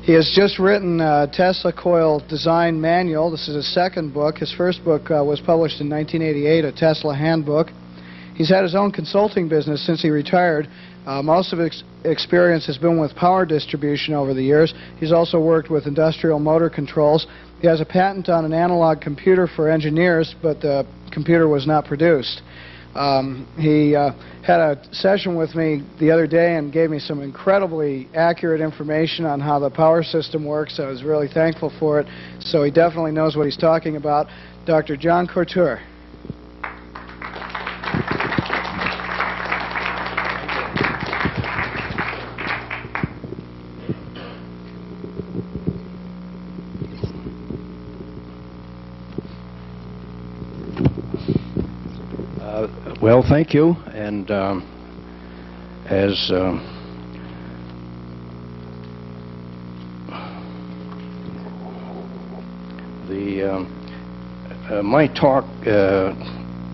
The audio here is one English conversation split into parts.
He has just written Tesla Coil Design Manual. This is his second book. His first book was published in 1988, a Tesla Handbook. He's had his own consulting business since he retired. Most of his experience has been with power distribution over the years. He's also worked with industrial motor controls. He has a patent on an analog computer for engineers, but the computer was not produced. He had a session with me the other day and gave me some incredibly accurate information on how the power system works. I was really thankful for it. So he definitely knows what he's talking about. Dr. John Couture. Well, thank you. And as my talk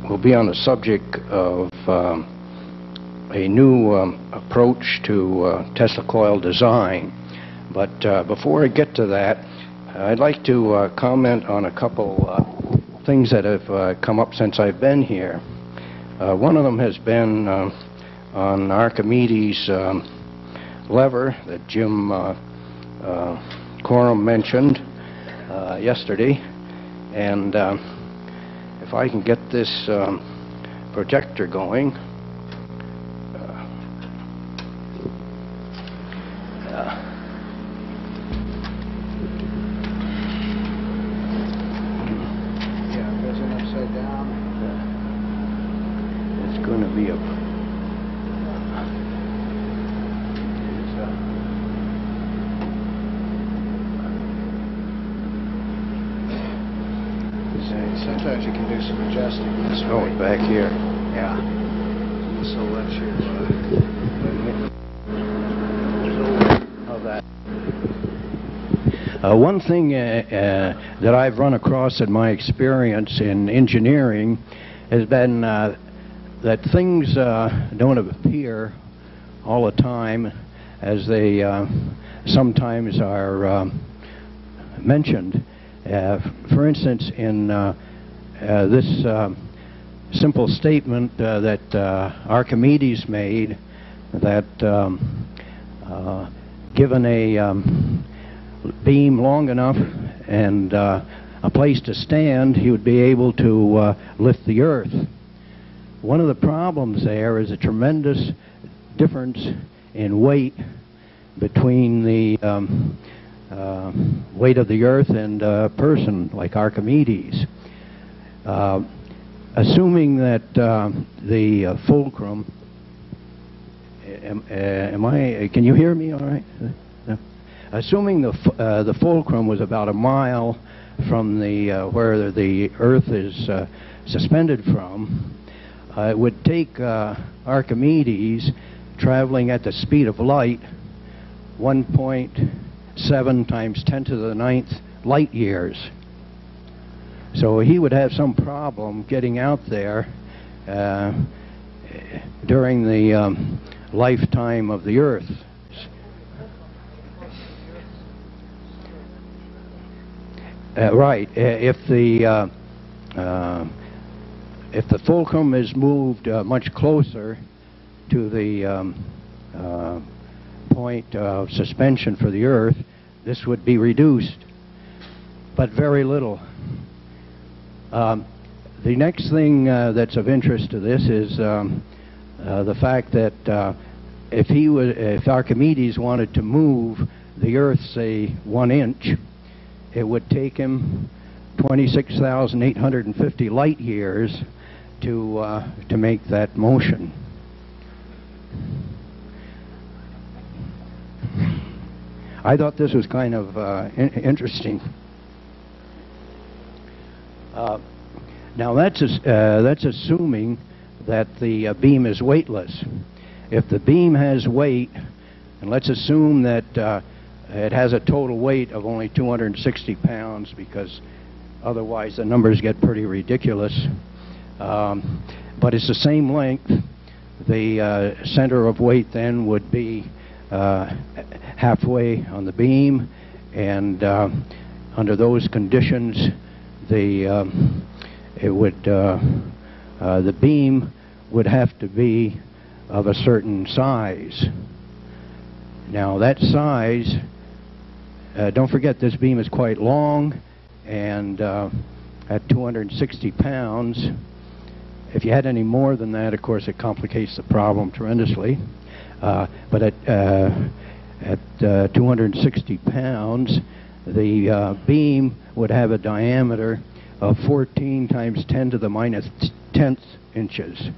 will be on the subject of a new approach to Tesla coil design. But before I get to that, I'd like to comment on a couple things that have come up since I've been here. One of them has been on Archimedes' lever that Jim Coram mentioned yesterday. And if I can get this projector going. Going to be a sometimes you can do some adjusting this way. Oh, back here. Yeah. This will let you that. One thing that I've run across in my experience in engineering has been that things don't appear all the time as they sometimes are mentioned. For instance, in this simple statement that Archimedes made, that given a beam long enough and a place to stand, he would be able to lift the earth. One of the problems there is a tremendous difference in weight between the weight of the earth and a person like Archimedes. Assuming that the fulcrum, can you hear me all right? Assuming the fulcrum was about a mile from the where the earth is suspended from, it would take Archimedes traveling at the speed of light 1.7 times 10 to the 9th light years. So he would have some problem getting out there during the lifetime of the earth. Right. If the fulcrum is moved much closer to the point of suspension for the earth, this would be reduced, but very little. The next thing that's of interest to this is the fact that if Archimedes wanted to move the earth, say 1 inch, it would take him 26,850 light years to make that motion. I thought this was kind of interesting. Now that's assuming that the beam is weightless. If the beam has weight, and let's assume that it has a total weight of only 260 pounds, because otherwise the numbers get pretty ridiculous. But it's the same length. The center of weight then would be halfway on the beam, and under those conditions, the beam would have to be of a certain size. Now that size, don't forget this beam is quite long, and at 260 pounds, if you had any more than that, of course, it complicates the problem tremendously. But at 260 pounds, the beam would have a diameter of 14 times 10 to the minus 10th inches.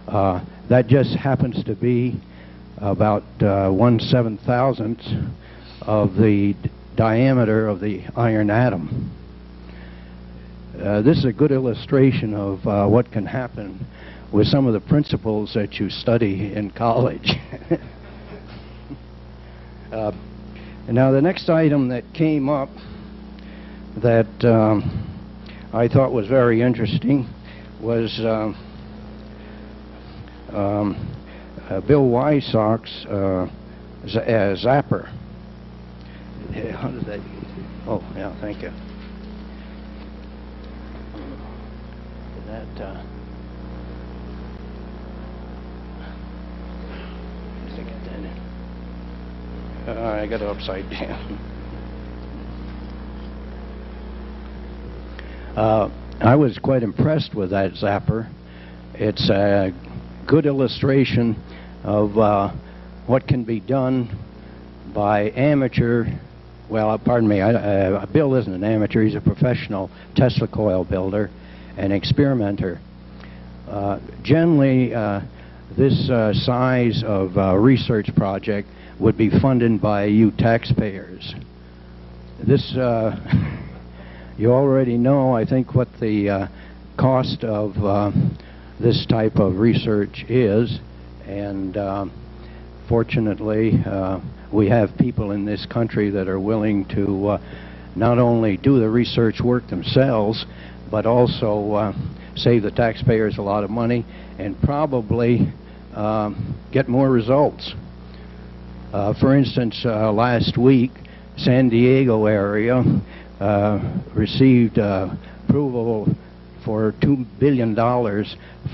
That just happens to be about 1/7,000th of the diameter of the iron atom. This is a good illustration of what can happen with some of the principles that you study in college. Now the next item that came up that I thought was very interesting was Bill Wysock's zapper. How does that? Oh, yeah, thank you. That stick it in. I got it upside down. I was quite impressed with that zapper. It's a good illustration of what can be done by amateur. Well, pardon me, Bill isn't an amateur. He's a professional Tesla coil builder and experimenter. Generally, this size of research project would be funded by you taxpayers. This, you already know, I think, what the cost of this type of research is, and fortunately, we have people in this country that are willing to not only do the research work themselves, but also save the taxpayers a lot of money and probably get more results. For instance, last week, San Diego area received approval for $2 billion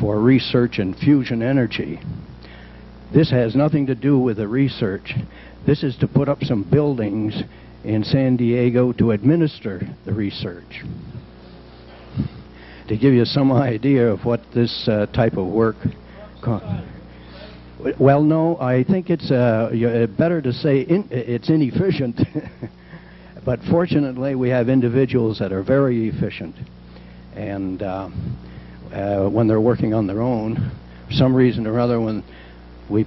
for research in fusion energy. This has nothing to do with the research. This is to put up some buildings in San Diego to administer the research. To give you some idea of what this type of work costs. Well, no, I think it's better to say it's inefficient. But fortunately, we have individuals that are very efficient. And when they're working on their own, for some reason or other, when we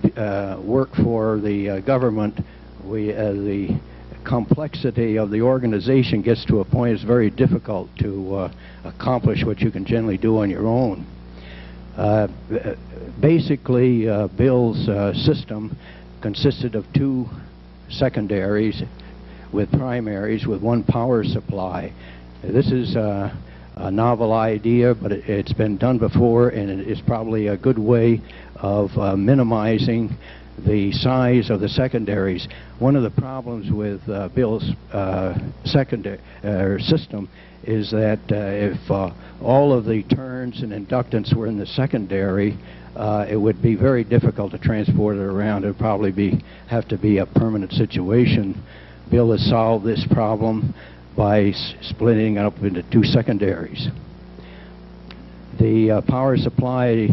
work for the government, the complexity of the organization gets to a point it's very difficult to accomplish what you can generally do on your own. Basically, Bill's system consisted of two secondaries with primaries with one power supply. This is a novel idea, but it's been done before, and it is probably a good way of minimizing the size of the secondaries. One of the problems with Bill's secondary system is that if all of the turns and inductance were in the secondary, it would be very difficult to transport it around. It would probably have to be a permanent situation. Bill has solved this problem by splitting it up into two secondaries. The power supply,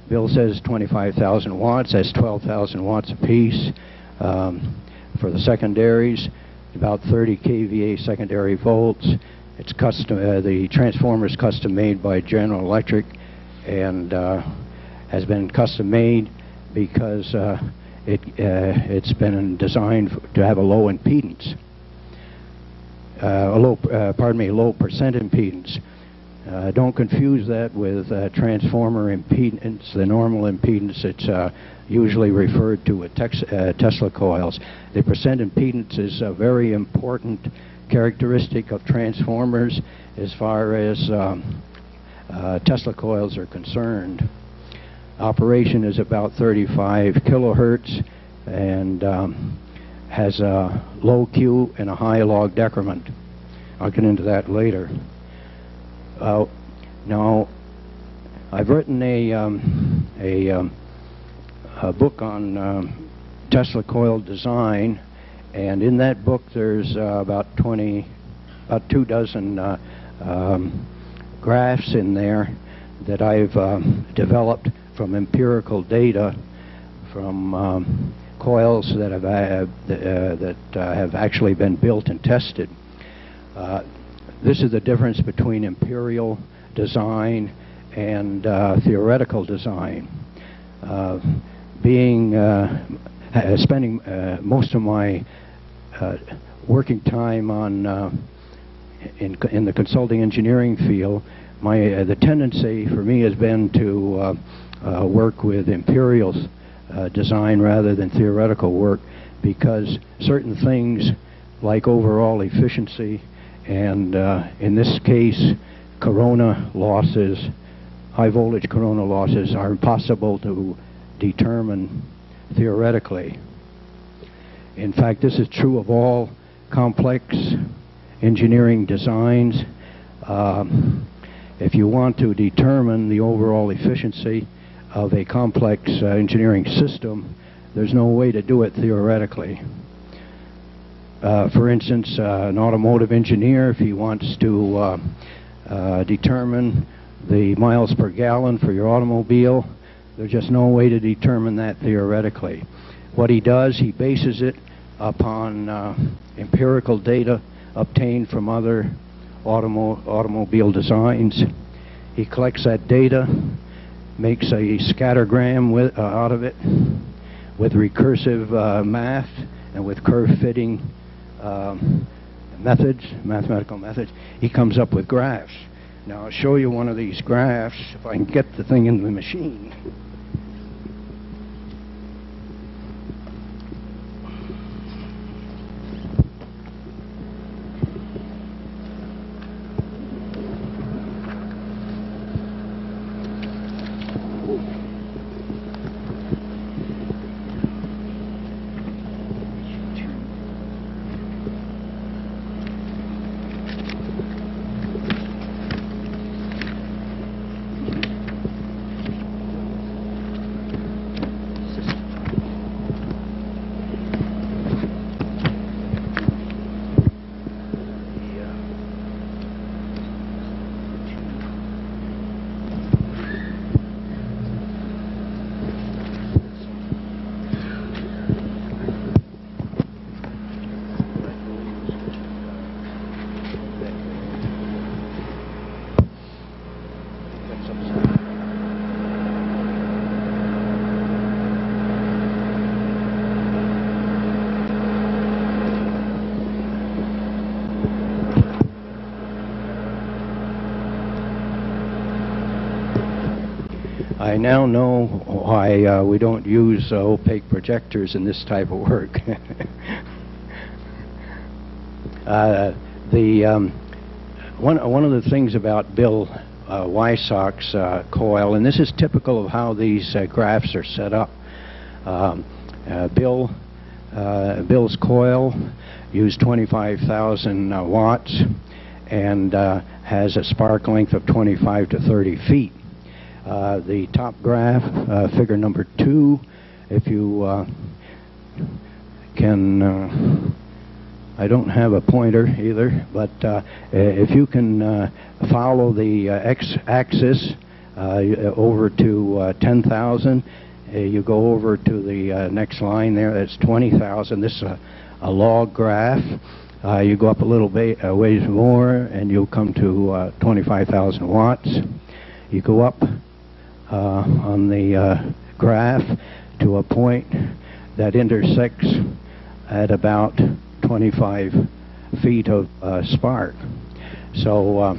Bill says 25,000 watts. That's 12,000 watts apiece. For the secondaries, about 30 kVA secondary volts. It's custom. The transformer is custom made by General Electric, and has been custom made because it's been designed to have a low impedance, low percent impedance. Don't confuse that with transformer impedance, the normal impedance. It's usually referred to with Tesla coils. The percent impedance is a very important characteristic of transformers as far as Tesla coils are concerned. Operation is about 35 kilohertz, and has a low Q and a high log decrement. I'll get into that later. Now, I've written a book on Tesla coil design, and in that book there's about 2 dozen graphs in there that I've developed from empirical data from coils that have actually been built and tested. This is the difference between empirical design and theoretical design. Spending most of my working time on in the consulting engineering field, the tendency for me has been to work with empirical design rather than theoretical work, because certain things like overall efficiency and in this case corona losses, high voltage corona losses, are impossible to determine theoretically. In fact, this is true of all complex engineering designs. If you want to determine the overall efficiency of a complex engineering system, there's no way to do it theoretically. For instance, an automotive engineer, if he wants to determine the miles per gallon for your automobile, there's just no way to determine that theoretically. What he does, he bases it upon empirical data obtained from other automobile designs. He collects that data, makes a scattergram out of it with recursive math and with curve fitting mathematical methods. He comes up with graphs. Now I'll show you one of these graphs if I can get the thing into the machine. I now know why we don't use opaque projectors in this type of work. One of the things about Bill Weisach's coil, and this is typical of how these graphs are set up. Bill's coil used 25,000 watts and has a spark length of 25 to 30 feet. The top graph, figure number 2, if you can, I don't have a pointer either, but if you can follow the x-axis over to 10,000, you go over to the next line there, that's 20,000. This is a log graph. You go up a little bit, ways more, and you'll come to 25,000 watts. You go up on the graph to a point that intersects at about 25 feet of spark. So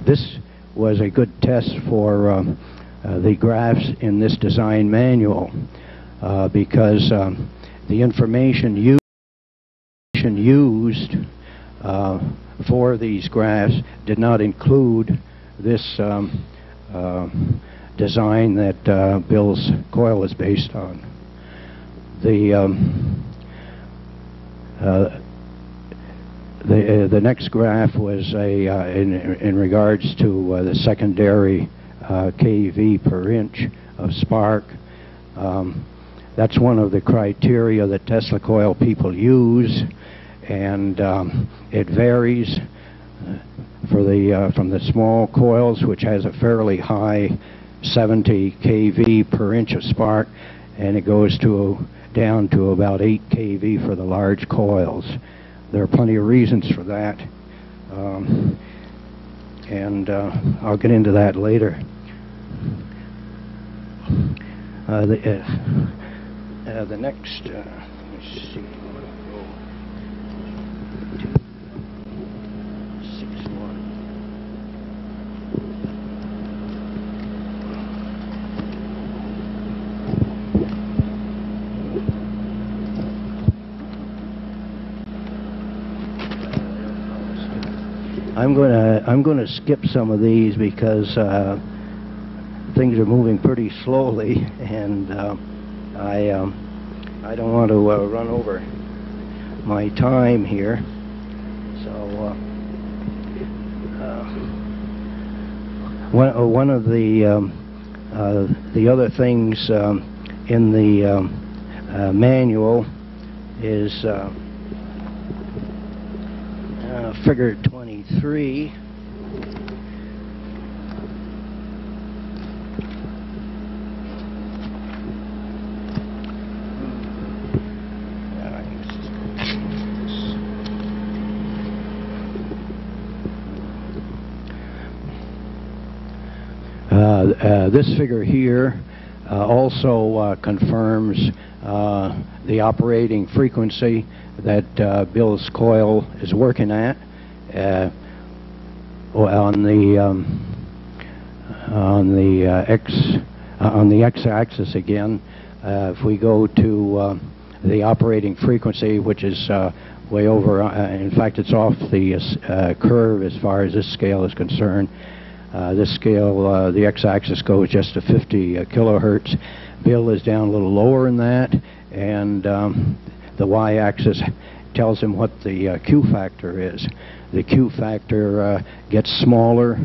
this was a good test for the graphs in this design manual because the information used for these graphs did not include this design that Bill's coil is based on. The next graph was in regards to the secondary kV per inch of spark. That's one of the criteria that Tesla coil people use, and it varies from the small coils, which has a fairly high 70 kV per inch of spark, and it goes down to about 8 kV for the large coils. There are plenty of reasons for that, and I'll get into that later. The next, let's see, I'm going to skip some of these because things are moving pretty slowly, and I don't want to run over my time here. So one of the other things in the manual is figure 23. This figure here also confirms the operating frequency that Bill's coil is working at. On the x-axis again, if we go to the operating frequency, which is way over, in fact it's off the curve as far as this scale is concerned. This scale, the x-axis goes just to 50 kilohertz. Bill is down a little lower than that, and the y-axis tells him what the Q factor is. The Q factor gets smaller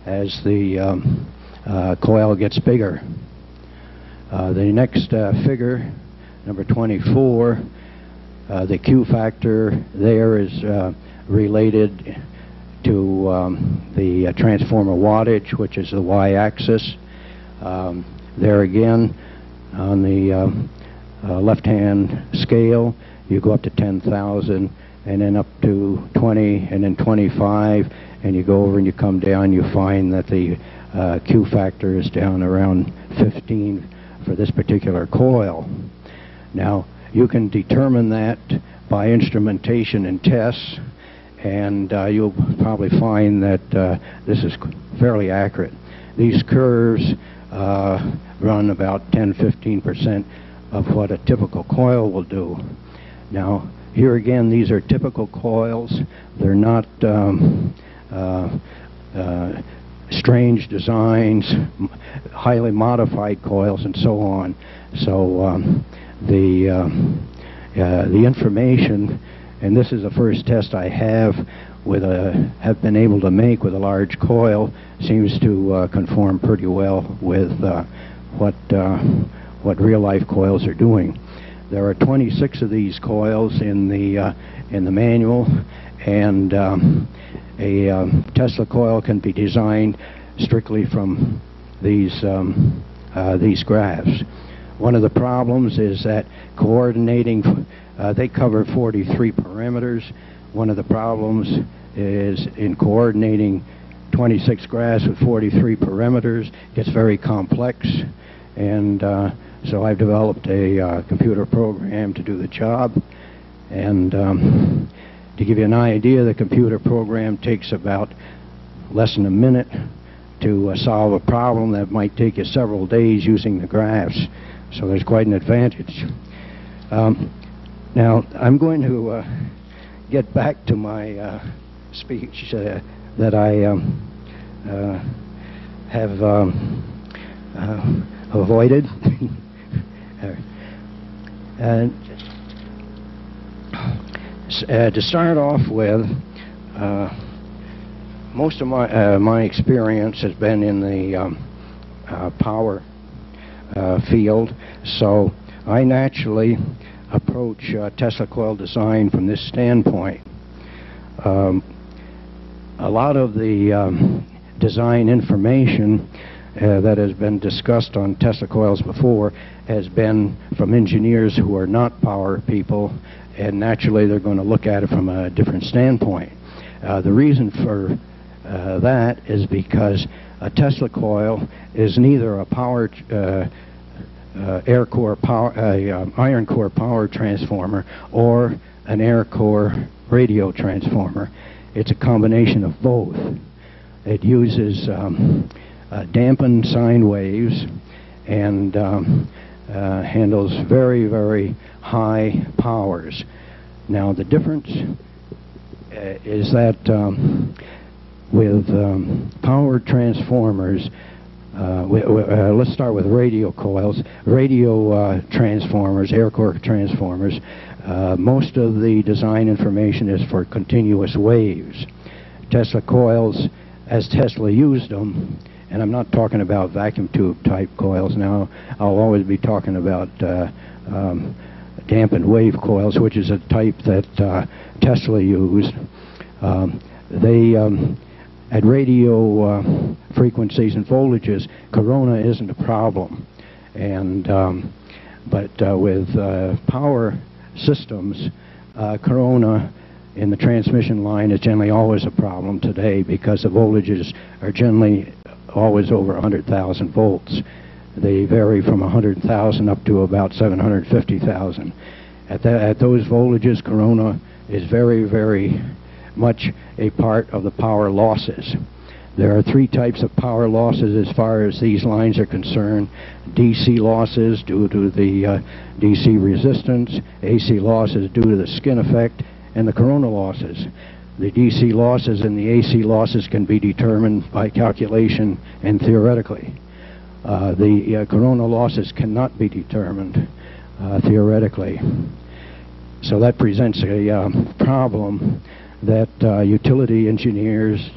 as the coil gets bigger. The next figure, number 24, the Q factor there is related to the transformer wattage, which is the y-axis. There again, on the left-hand scale, you go up to 10,000, and then up to 20, and then 25, and you go over and you come down, you find that the Q factor is down around 15 for this particular coil. Now, you can determine that by instrumentation and tests, and you'll probably find that this is fairly accurate. These curves run about 10-15% of what a typical coil will do. Now, here again, these are typical coils. They're not strange designs, highly modified coils, and so on. So the information, and this is the first test I have been able to make with a large coil, seems to conform pretty well with what real-life coils are doing. There are 26 of these coils in the manual, and a Tesla coil can be designed strictly from these graphs. One of the problems is that coordinating, they cover 43 parameters. One of the problems is in coordinating 26 graphs with 43 parameters. It gets very complex, and so I've developed a computer program to do the job. And to give you an idea, the computer program takes about less than a minute to solve a problem that might take you several days using the graphs. So there's quite an advantage. Now, I'm going to get back to my speech that I have avoided. And to start off with, most of my experience has been in the power field, so I naturally approach Tesla coil design from this standpoint. A lot of the design information that has been discussed on Tesla coils before has been from engineers who are not power people, and naturally they're going to look at it from a different standpoint. The reason for that is because a Tesla coil is neither a power iron core power transformer or an air core radio transformer. It's a combination of both. It uses dampened sine waves and handles very, very high powers. Now the difference is that with power transformers, let's start with radio coils. Radio transformers, air core transformers, most of the design information is for continuous waves. Tesla coils, as Tesla used them, and I'm not talking about vacuum tube type coils now, I'll always be talking about dampened wave coils, which is a type that Tesla used. They at radio frequencies and voltages, corona isn't a problem, and but with power systems, corona in the transmission line is generally always a problem today, because the voltages are generally always over 100,000 volts. They vary from 100,000 up to about 750,000. At those voltages, corona is very, very much a part of the power losses. There are three types of power losses as far as these lines are concerned. DC losses due to the DC resistance, AC losses due to the skin effect, and the corona losses. The DC losses and the AC losses can be determined by calculation and theoretically. The corona losses cannot be determined theoretically. So that presents a problem that utility engineers,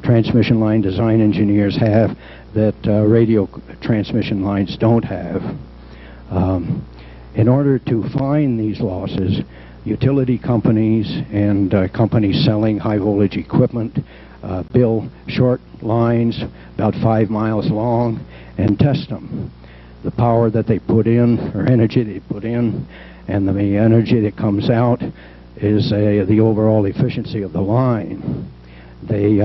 transmission line design engineers have, that radio transmission lines don't have. In order to find these losses, utility companies and companies selling high voltage equipment build short lines about 5 miles long and test them. The power that they put in, or energy they put in, and the energy that comes out is the overall efficiency of the line. They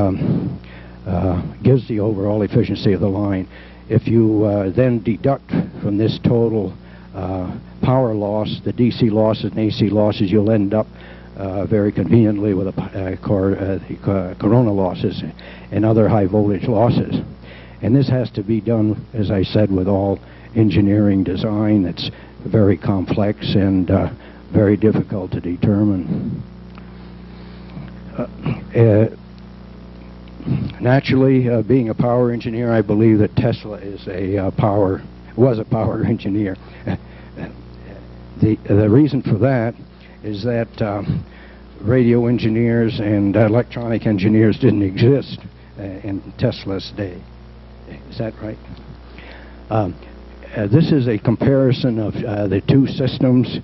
gives the overall efficiency of the line. If you then deduct from this total power loss, the DC losses and AC losses, you'll end up very conveniently with corona losses and other high voltage losses. And this has to be done, as I said, with all engineering design that's very complex and very difficult to determine. Naturally, being a power engineer, I believe that Tesla is was a power engineer. The reason for that is that radio engineers and electronic engineers didn't exist in Tesla's day. Is that right? This is a comparison of the two systems.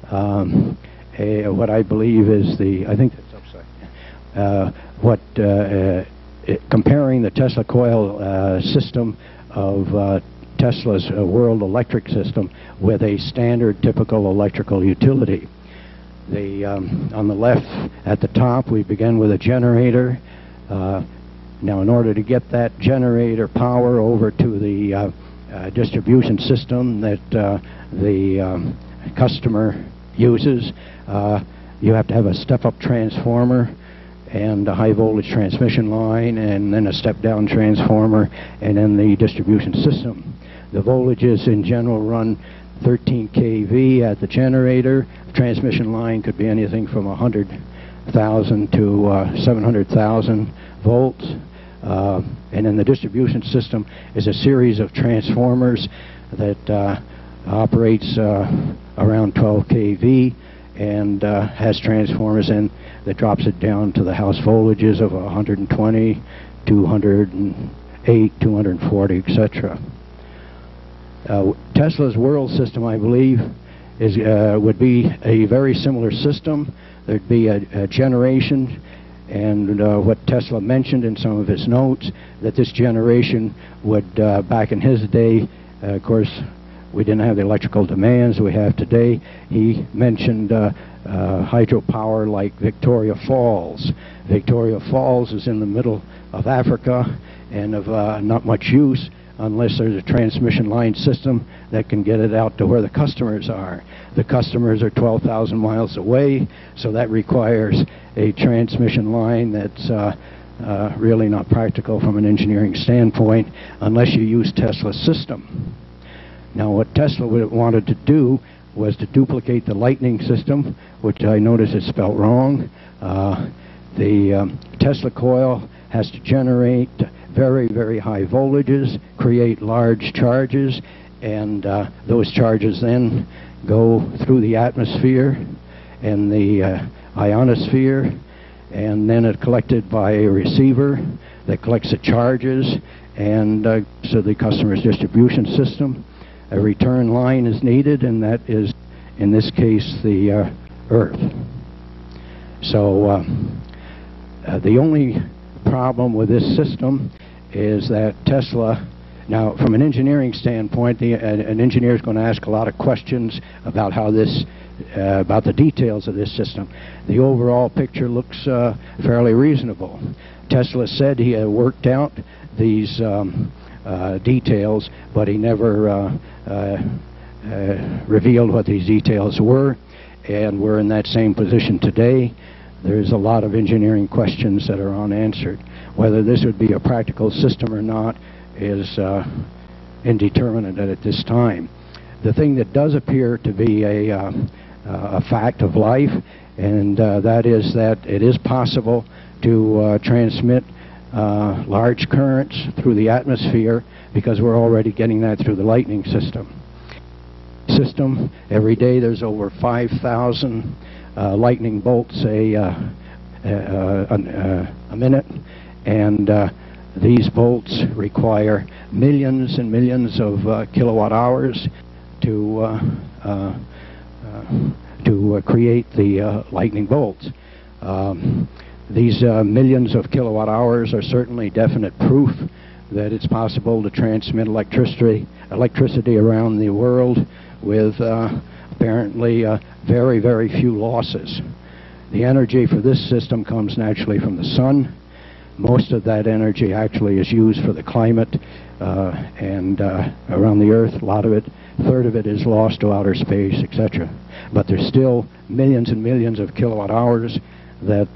What I believe is I think that's upside. Comparing the Tesla coil system of Tesla's world electric system with a standard typical electrical utility. On the left at the top, we begin with a generator. Now, in order to get that generator power over to the distribution system that the customer uses, you have to have a step-up transformer and a high voltage transmission line, and then a step-down transformer, and then the distribution system. The voltages in general run 13 kV at the generator. The transmission line could be anything from 100,000 to 700,000 volts. And then the distribution system is a series of transformers that operates around 12 kV and has transformers in that drops it down to the house voltages of 120, 208, 240, etc. Tesla's world system, I believe, would be a very similar system. There'd be a generation, and what Tesla mentioned in some of his notes, that this generation would, back in his day, of course, we didn't have the electrical demands we have today. He mentioned hydropower like Victoria Falls. Victoria Falls is in the middle of Africa and of not much use unless there's a transmission line system that can get it out to where the customers are. The customers are 12,000 miles away, so that requires a transmission line that's really not practical from an engineering standpoint unless you use Tesla's system. Now, what Tesla wanted to do was to duplicate the lightning system, which I notice is spelled wrong. The Tesla coil has to generate very, very high voltages, create large charges, and those charges then go through the atmosphere and the ionosphere, and then it's collected by a receiver that collects the charges and so the customer's distribution system. A return line is needed, and that is, in this case, the Earth. So the only problem with this system is that Tesla, now from an engineering standpoint, an engineer is going to ask a lot of questions about how this, about the details of this system. The overall picture looks fairly reasonable. Tesla said he had worked out these details, but he never revealed what these details were, and we're in that same position today. There's a lot of engineering questions that are unanswered. Whether this would be a practical system or not is indeterminate at this time. The thing that does appear to be a fact of life, and that is that it is possible to transmit large currents through the atmosphere, because we're already getting that through the lightning system. Every day there's over 5,000 lightning bolts a minute, and these bolts require millions and millions of kilowatt hours to create the lightning bolts. These millions of kilowatt hours are certainly definite proof that it's possible to transmit electricity around the world with apparently very, very few losses. The energy for this system comes naturally from the sun. Most of that energy actually is used for the climate and around the Earth. A lot of it, a third of it, is lost to outer space, etc. But there's still millions and millions of kilowatt hours that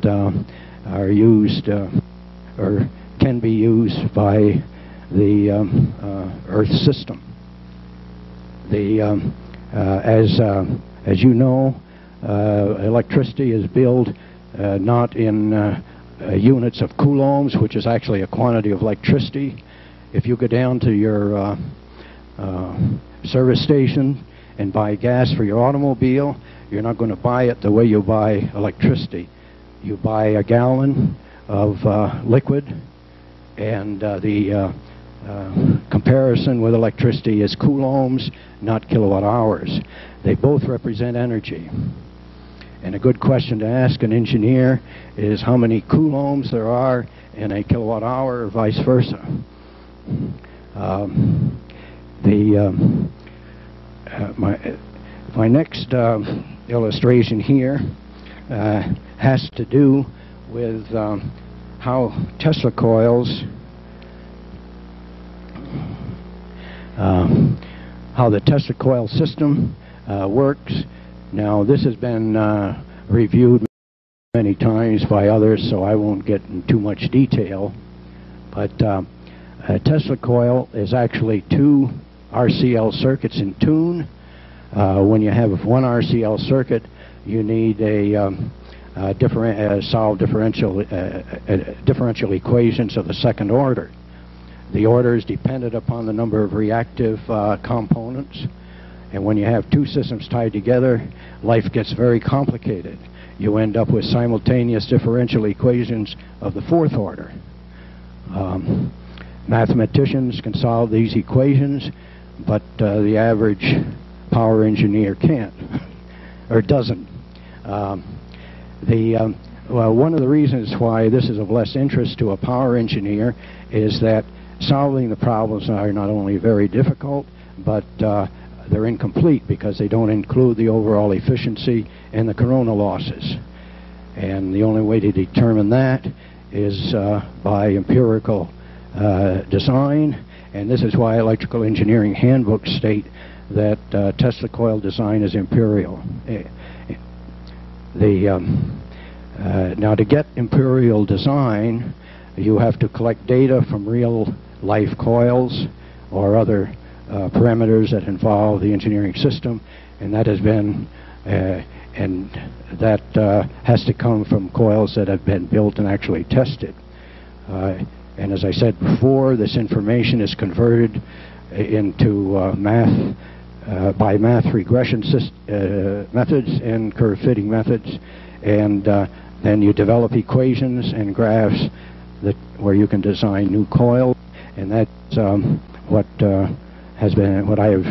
are used or can be used by the Earth system. As you know, electricity is billed not in units of coulombs, which is actually a quantity of electricity. If you go down to your service station and buy gas for your automobile, you're not going to buy it the way you buy electricity. You buy a gallon of liquid, and the comparison with electricity is coulombs, not kilowatt hours. They both represent energy. And a good question to ask an engineer is how many coulombs there are in a kilowatt hour, or vice versa. My next illustration here has to do with how Tesla coils, how the Tesla coil system works. Now, this has been reviewed many times by others, so I won't get in too much detail. But a Tesla coil is actually two RCL circuits in tune. When you have one RCL circuit, you need a solve differential equations of the second order. The order is dependent upon the number of reactive components, and when you have two systems tied together, life gets very complicated. You end up with simultaneous differential equations of the fourth order. Mathematicians can solve these equations, but the average power engineer can't, or doesn't. Well, one of the reasons why this is of less interest to a power engineer is that solving the problems are not only very difficult, but they're incomplete because they don't include the overall efficiency and the corona losses. And the only way to determine that is by empirical design, and this is why electrical engineering handbooks state that Tesla coil design is imperial. Now, to get imperial design, you have to collect data from real-life coils or other parameters that involve the engineering system, and that has been has to come from coils that have been built and actually tested. And as I said before, this information is converted into math by math regression methods and curve fitting methods, and then you develop equations and graphs where you can design new coils, and that's what I have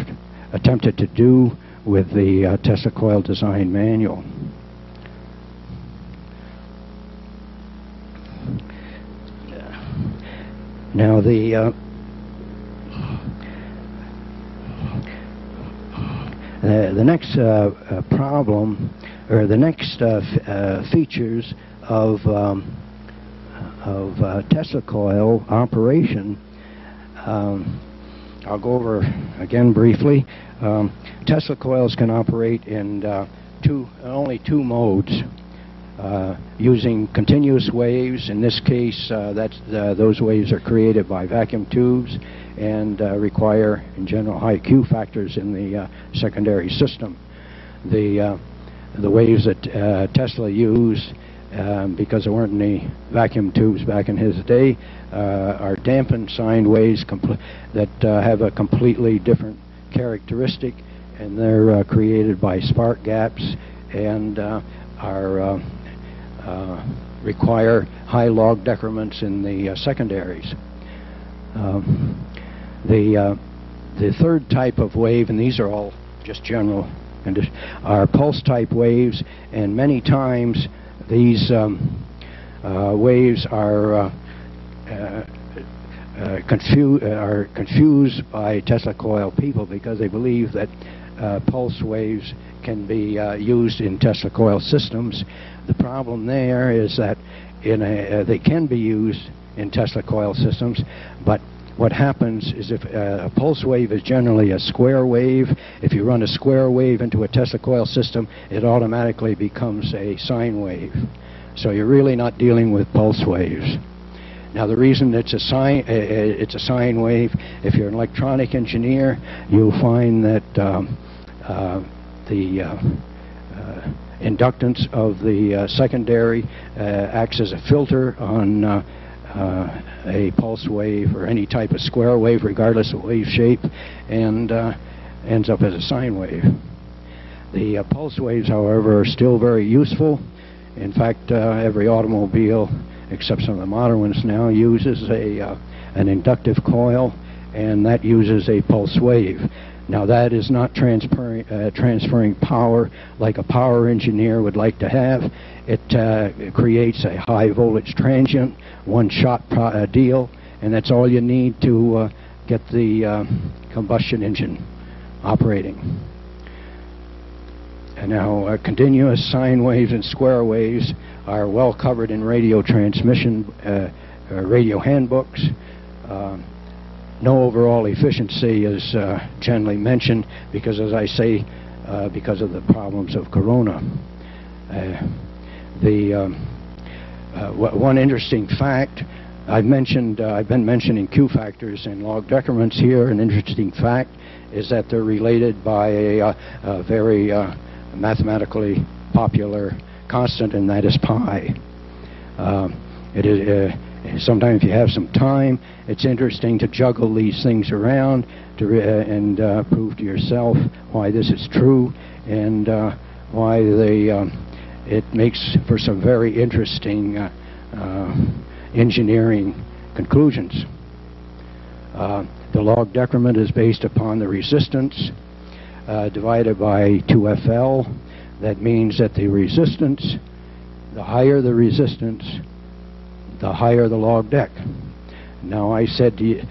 attempted to do with the Tesla coil design manual. Now the next problem, or the next features of Tesla coil operation, I'll go over again briefly. Tesla coils can operate in only two modes. Using continuous waves. In this case, those waves are created by vacuum tubes and require, in general, high Q factors in the secondary system. The waves that Tesla used, because there weren't any vacuum tubes back in his day, are dampened sine waves that have a completely different characteristic, and they're created by spark gaps and require high log decrements in the secondaries. The third type of wave, and these are all just general, are pulse type waves, and many times these waves are confused by Tesla coil people because they believe that pulse waves can be used in Tesla coil systems. The problem there is that they can be used in Tesla coil systems, but what happens is if a pulse wave is generally a square wave, if you run a square wave into a Tesla coil system, it automatically becomes a sine wave. So you're really not dealing with pulse waves. Now, the reason it's a sine wave, if you're an electronic engineer, you'll find that the inductance of the secondary acts as a filter on a pulse wave or any type of square wave, regardless of wave shape, and ends up as a sine wave. The pulse waves, however, are still very useful. In fact, every automobile, except some of the modern ones now, uses an inductive coil, and that uses a pulse wave. Now, that is not transferring power like a power engineer would like to have. It creates a high voltage transient, one-shot deal, and that's all you need to get the combustion engine operating. And now, continuous sine waves and square waves are well covered in radio transmission, radio handbooks. No overall efficiency is generally mentioned because, as I say, because of the problems of corona. One interesting fact, I've been mentioning Q factors and log decrements here. An interesting fact is that they're related by a very mathematically popular constant, and that is pi. It is sometimes if you have some time, it's interesting to juggle these things around and prove to yourself why this is true and why it makes for some very interesting engineering conclusions. The log decrement is based upon the resistance divided by 2FL. That means that the resistance, the higher the resistance, the higher the log dec. Now I said to you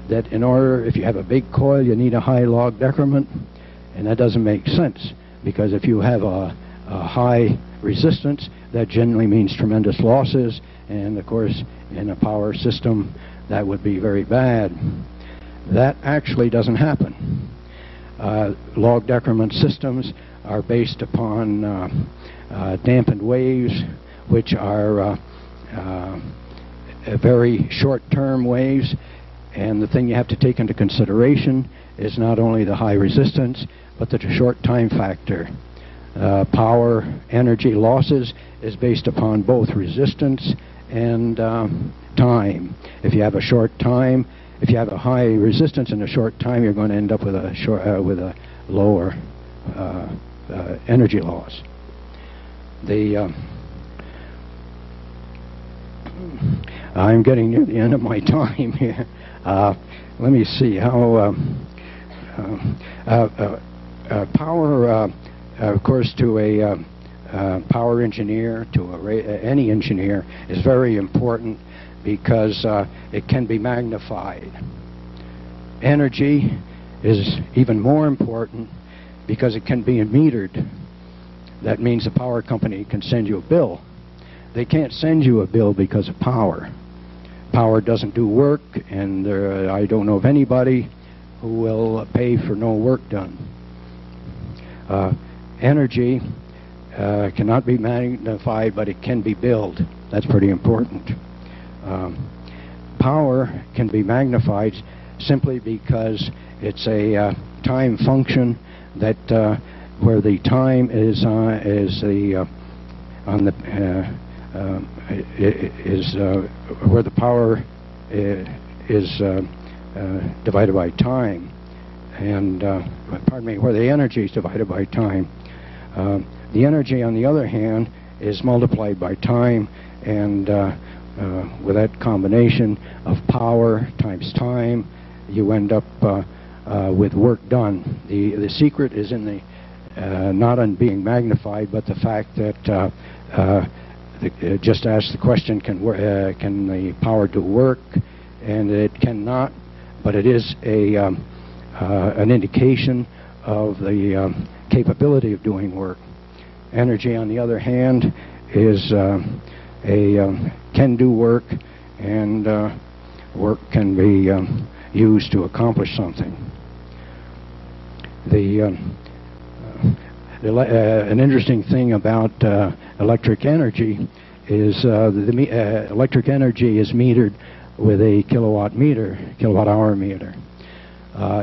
that in order, if you have a big coil, you need a high log decrement, and that doesn't make sense, because if you have a high resistance, that generally means tremendous losses, and of course in a power system that would be very bad. That actually doesn't happen. Log decrement systems are based upon dampened waves, which are very short-term waves, and the thing you have to take into consideration is not only the high resistance, but the short time factor. Power energy losses is based upon both resistance and time. If you have a short time, if you have a high resistance in a short time, you're going to end up with a lower energy loss. I'm getting near the end of my time here. Let me see how power, of course, to a power engineer, to any engineer, is very important because it can be magnified. Energy is even more important because it can be metered. That means the power company can send you a bill. They can't send you a bill because of power. Power doesn't do work, and I don't know of anybody who will pay for no work done. Energy cannot be magnified, but it can be billed. That's pretty important. Power can be magnified simply because it's a time function that where the time is where the power is divided by time, and pardon me, where the energy is divided by time. The energy, on the other hand, is multiplied by time, and with that combination of power times time, you end up with work done. The secret is in the not on being magnified, but the fact that just ask the question, can the power do work? And it cannot, but it is an indication of the capability of doing work. Energy, on the other hand, is can do work, and work can be used to accomplish something. An interesting thing about electric energy is electric energy is metered with a kilowatt-hour meter.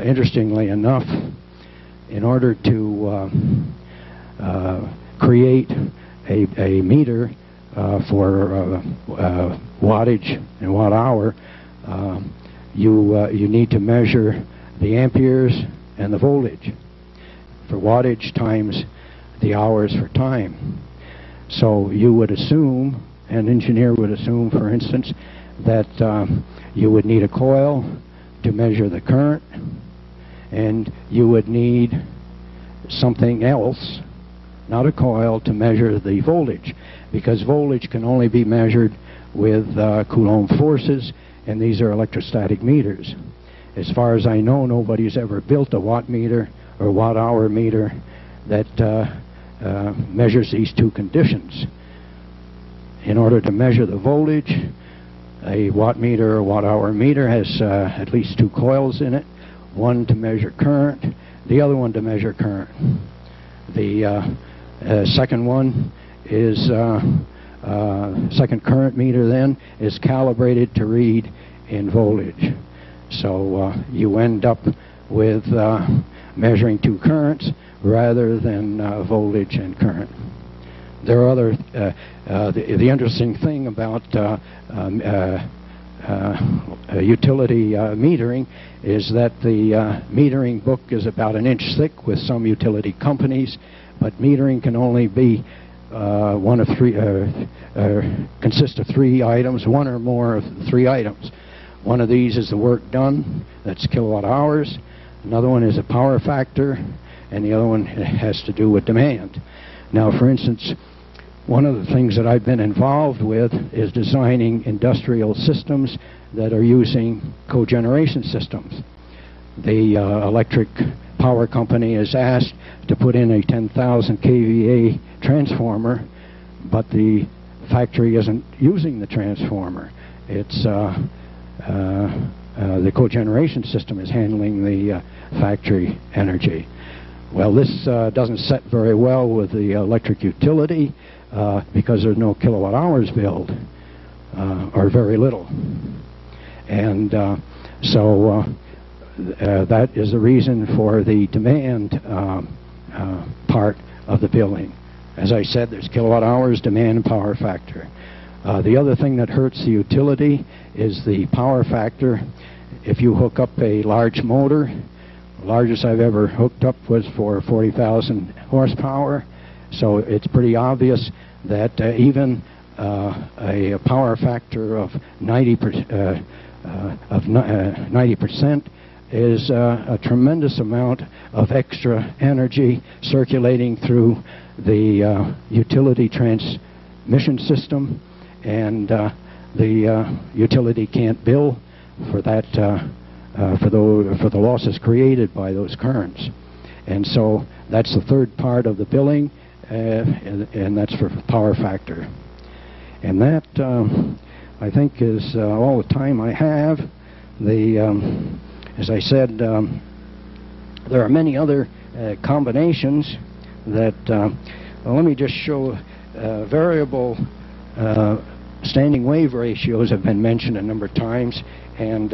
Interestingly enough, in order to create a meter for wattage and watt-hour, you need to measure the amperes and the voltage for wattage times the hours for time. So you would assume, an engineer would assume, for instance, that you would need a coil to measure the current, and you would need something else, not a coil, to measure the voltage, because voltage can only be measured with Coulomb forces, and these are electrostatic meters. As far as I know, nobody's ever built a watt meter or watt-hour meter that measures these two conditions. In order to measure the voltage, a watt meter or watt-hour meter has at least two coils in it, one to measure current, the other one to measure current. The second one is second current meter then is calibrated to read in voltage. So you end up with measuring two currents rather than voltage and current. there are other, the interesting thing about utility metering is that the metering book is about an inch thick with some utility companies, but metering can only be one of three, consist of 3 items, one or more of 3 items. One of these is the work done, that's kilowatt hours. Another one is a power factor, and the other one has to do with demand. Now, for instance, one of the things that I've been involved with is designing industrial systems that are using cogeneration systems. The electric power company is asked to put in a 10,000 kVA transformer, but the factory isn't using the transformer. It's the cogeneration system is handling the factory energy. Well, this doesn't set very well with the electric utility because there's no kilowatt hours billed, or very little. And so that is the reason for the demand part of the billing. As I said, there's kilowatt hours, demand, and power factor. The other thing that hurts the utility is the power factor. If you hook up a large motor, the largest I've ever hooked up was for 40,000 horsepower, so it's pretty obvious that even a power factor of 90% is a tremendous amount of extra energy circulating through the utility transmission system, and the utility can't bill for that for the losses created by those currents. And so that's the third part of the billing, and that's for power factor. And that, I think, is all the time I have. As I said, there are many other combinations that, well, let me just show variable standing wave ratios have been mentioned a number of times, and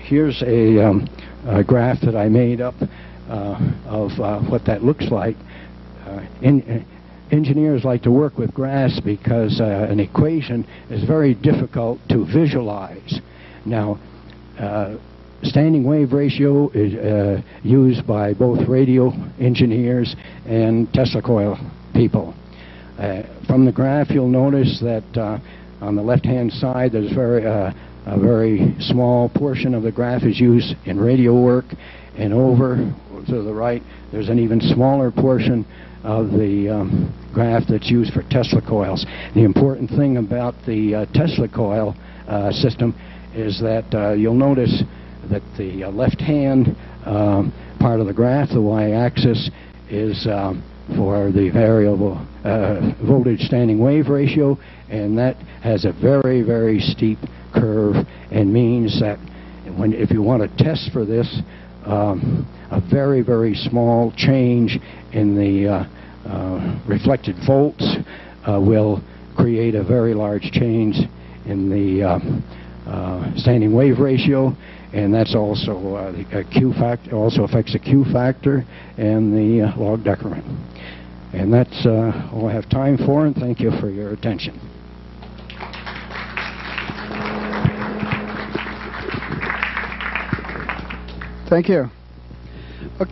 here's a graph that I made up of what that looks like. Engineers like to work with graphs because an equation is very difficult to visualize. Now, standing wave ratio is used by both radio engineers and Tesla coil people. From the graph, you'll notice that on the left-hand side, there's a very small portion of the graph is used in radio work, and over to the right, there's an even smaller portion of the graph that's used for Tesla coils. The important thing about the Tesla coil system is that you'll notice that the left-hand part of the graph, the y-axis, is for the variable voltage standing wave ratio, and that has a very, very steep curve, and means that if you want to test for this, a very, very small change in the reflected volts will create a very large change in the standing wave ratio, and that's also a Q factor, also affects the Q factor and the log decrement. And that's all I have time for, and thank you for your attention. Thank you. Okay.